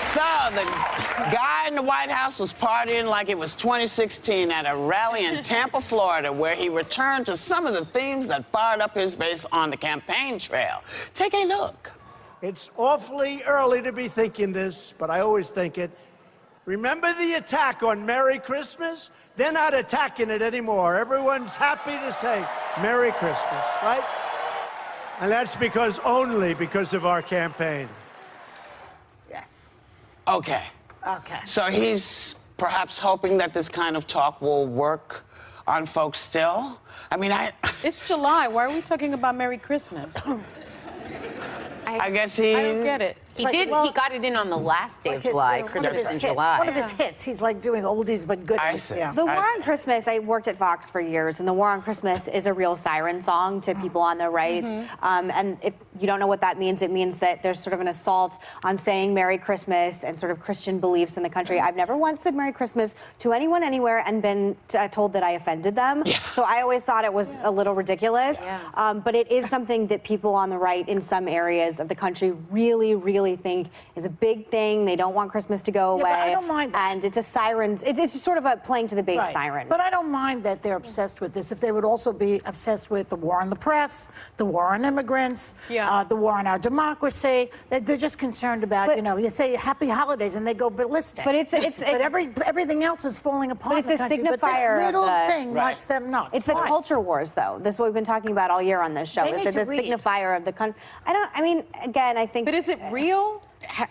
So the guy in the White House was partying like it was 2016 at a rally in Tampa, Florida, where he returned to some of the themes that fired up his base on the campaign trail. Take a look. It's awfully early to be thinking this, but I always think it. Remember the attack on Merry Christmas? They're not attacking it anymore. Everyone's happy to say Merry Christmas, right? And that's only because of our campaign. Yes. Okay. Okay. So he's perhaps hoping that this kind of talk will work on folks still? I mean, It's July. Why are we talking about Merry Christmas? I guess he... I don't get it. He got it in on the last day of July, Christmas in July. One of his hits. He's like doing oldies but goodies. I see. Yeah. The War on Christmas, I worked at Fox for years, and the War on Christmas is a real siren song to people on the right. And if you don't know what that means, it means that there's sort of an assault on saying Merry Christmas and sort of Christian beliefs in the country. I've never once said Merry Christmas to anyone anywhere and been told that I offended them. Yeah. So I always thought it was a little ridiculous. Yeah. But it is something that people on the right in some areas of the country really, really think is a big thing. They don't want Christmas to go away. But I don't mind that. And it's a siren. It's just sort of a playing to the base Right. siren. But I don't mind that they're obsessed with this. If they would also be obsessed with the war on the press, the war on immigrants, the war on our democracy, they're just concerned about, you say Happy Holidays and they go ballistic. But it's but everything else is falling apart. But it's in the a country. But signifier this little of the- thing knocks them nuts. It's the Why? culture wars, though. This is what we've been talking about all year on this show. They Is need that to the read. signifier of the country? I mean, again, I think. But is it real?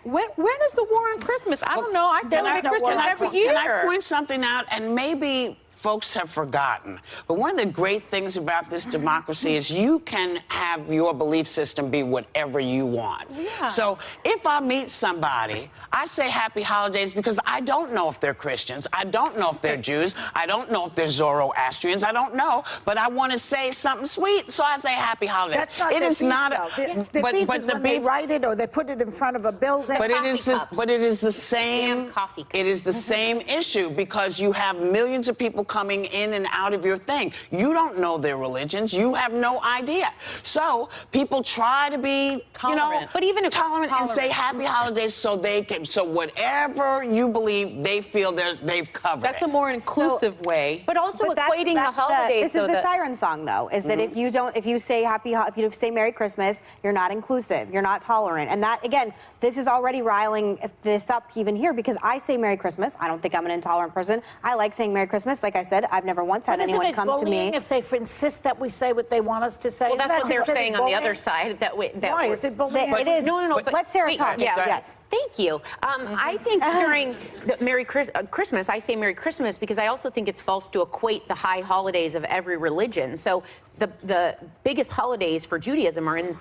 When is the War on Christmas? I don't know. I celebrate Christmas every year. Can I point something out? And maybe folks have forgotten. But one of the great things about this democracy is you can have your belief system be whatever you want. Yeah. So if I meet somebody, I say Happy Holidays because I don't know if they're Christians. I don't know if they're Jews. I don't know if they're Zoroastrians. I don't know. But I want to say something sweet, so I say Happy Holidays. That's not It their is beef, not though. a... The beef is the when they beef... write it or they put it in front of a building. But it is cups. but it is the same. And coffee cups. It is the same issue because you have millions of people coming in and out of your thing. You don't know their religions. You have no idea. So people try to be Tolerant. But even if tolerant and say Happy Holidays so they can whatever you believe they feel they've covered. That's a more inclusive way. But also But equating the holidays. This is the siren song, though, is that if you say if you say Merry Christmas, you're not inclusive, you're not tolerant. And that, again, this is already riling this up even here because I say Merry Christmas. I don't think I'm an intolerant person. I like saying Merry Christmas. Like I said, I've never once had anyone come to me. If they insist that we say what they want us to say? Well, that's what they're considered saying on the bullying? other side. Why? Is it bullying? It is. No. But let Sarah talk. Yeah. Yes. Thank you. I think during the Christmas, I say Merry Christmas because I also think it's false to equate the high holidays of every religion. So the biggest holidays for Judaism are in,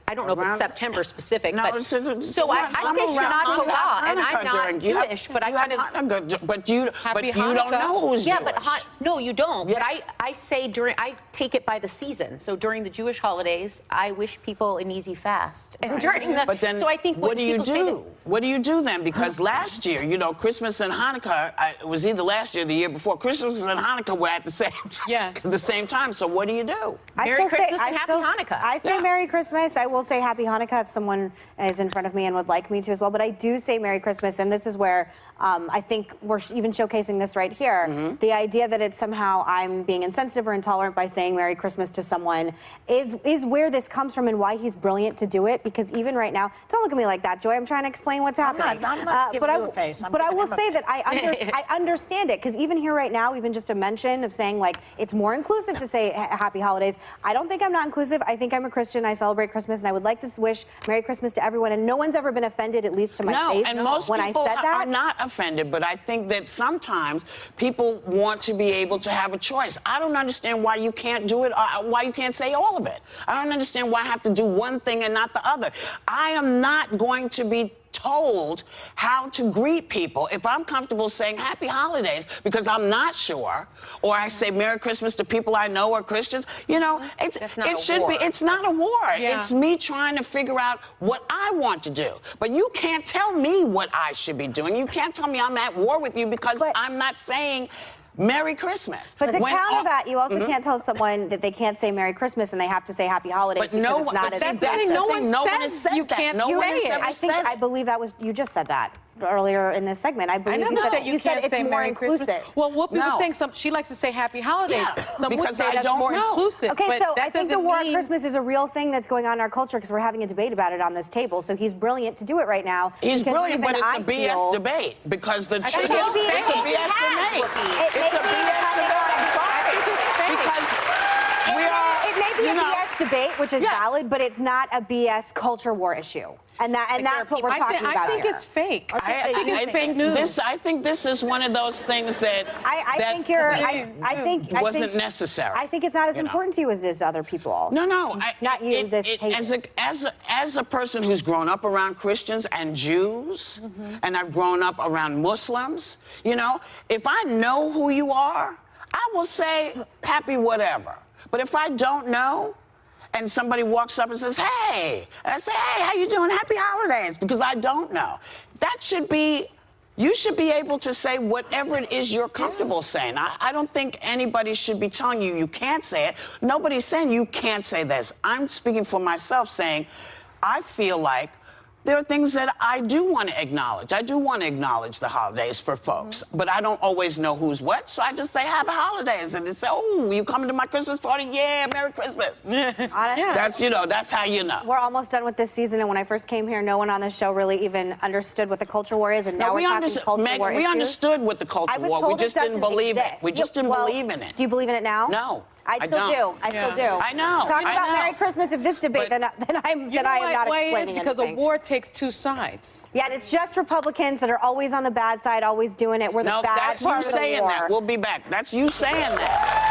I don't know if it's September specific, No, but it's so I say Shana Tova, and I'm not Jewish, but I kind of... But you don't know who's Yeah, Jewish. but no, you don't. Yeah. But I say I take it by the season. So during the Jewish holidays, I wish people an easy fast. And during the, But then, so I think what do you people say do? What do you do then? Because last year, Christmas and Hanukkah, it was either last year or the year before. Christmas and Hanukkah were at the same time. Yes. At the same time. So what do you do? Merry Christmas and Happy Hanukkah. I say Yeah. Merry Christmas. I will say Happy Hanukkah if someone is in front of me and would like me to as well. But I do say Merry Christmas, and this is where I think we're even showcasing this right here. The idea that it's somehow I'm being insensitive or intolerant by saying Merry Christmas to someone is where this comes from and why he's brilliant to do it. Because even right now, don't look at me like that, Joy. I'm trying to explain what's happening. I'm not giving you a face. But I will say that I understand it because even here right now, even just a mention of saying like it's more inclusive to say Happy Holidays. I don't think I'm not inclusive. I think I'm a Christian. I celebrate Christmas, and I would like to wish Merry Christmas to everyone. And no one's ever been offended, at least to my face, and most when people I said that. are not offended, but I think that sometimes people want to be able to have a choice. I don't understand why you can't do it, why you can't say all of it. I don't understand why I have to do one thing and not the other. I am not going to be told how to greet people. If I'm comfortable saying Happy Holidays because I'm not sure, or I say Merry Christmas to people I know are Christians, it's not a war. Yeah. It's me trying to figure out what I want to do. But you can't tell me what I should be doing. You can't tell me I'm at war with you because I'm not saying Merry Christmas. But to counter that, you also can't tell someone that they can't say Merry Christmas and they have to say Happy Holidays But because no it's one, not but as that's the thing. No one has said you that. can't No one say has it. ever I think said I it. believe that was you just said that. earlier in this segment. I I believe never you said, said you can't it's say more Merry inclusive. Christmas. Well, Whoopi was No. saying she likes to say Happy Holidays. Yeah, Some would because say I that's don't more know. inclusive. Okay, but so that I think the doesn't war on mean- Christmas is a real thing that's going on in our culture because we're having a debate about it on this table. So he's brilliant to do it right now. He's because brilliant, even but it's I a BS feel- debate because the think truth it's it's a fake. BS debate. It It's a may be BS depending debate. on- I'm sorry. Because we are. It may be you a know, BS debate, which is Yes. valid, but it's not a BS culture war issue. And that's what we're talking about I think here. it's fake. I think it's fake news. I think this is one of those things that I that think you're. I think wasn't necessary. I think it's not as you know. important to you as it is to other people. No. Not you, this table. As a person who's grown up around Christians and Jews, and I've grown up around Muslims, you know, if I know who you are, I will say happy whatever. But if I don't know, and somebody walks up and says, hey, and I say, hey, how you doing? Happy holidays, because I don't know. That should be, you should be able to say whatever it is you're comfortable saying. I don't think anybody should be telling you you can't say it. Nobody's saying you can't say this. I'm speaking for myself saying, I feel like there are things that I do want to acknowledge. I do want to acknowledge the holidays for folks, but I don't always know who's what, so I just say happy holidays, and they say, oh, you coming to my Christmas party? Yeah, Merry Christmas. Honestly, That's how you know. we're almost done with this season, and when I first came here, no one on the show really even understood what the culture war is, and now we're talking culture Megan, war we issues. understood what the culture I was war. told We just it didn't doesn't believe exist. it. We just didn't Well, believe in it. Do you believe in it now? No, I I still don't. do. I still do. I know. Talk I about know. Merry Christmas if this debate, But- then I am not why it is? explaining Because anything. a war takes two sides. Yeah, and it's just Republicans that are always on the bad side, always doing it. We're the No, bad that's part you of the saying war. that. We'll be back. That's you saying that.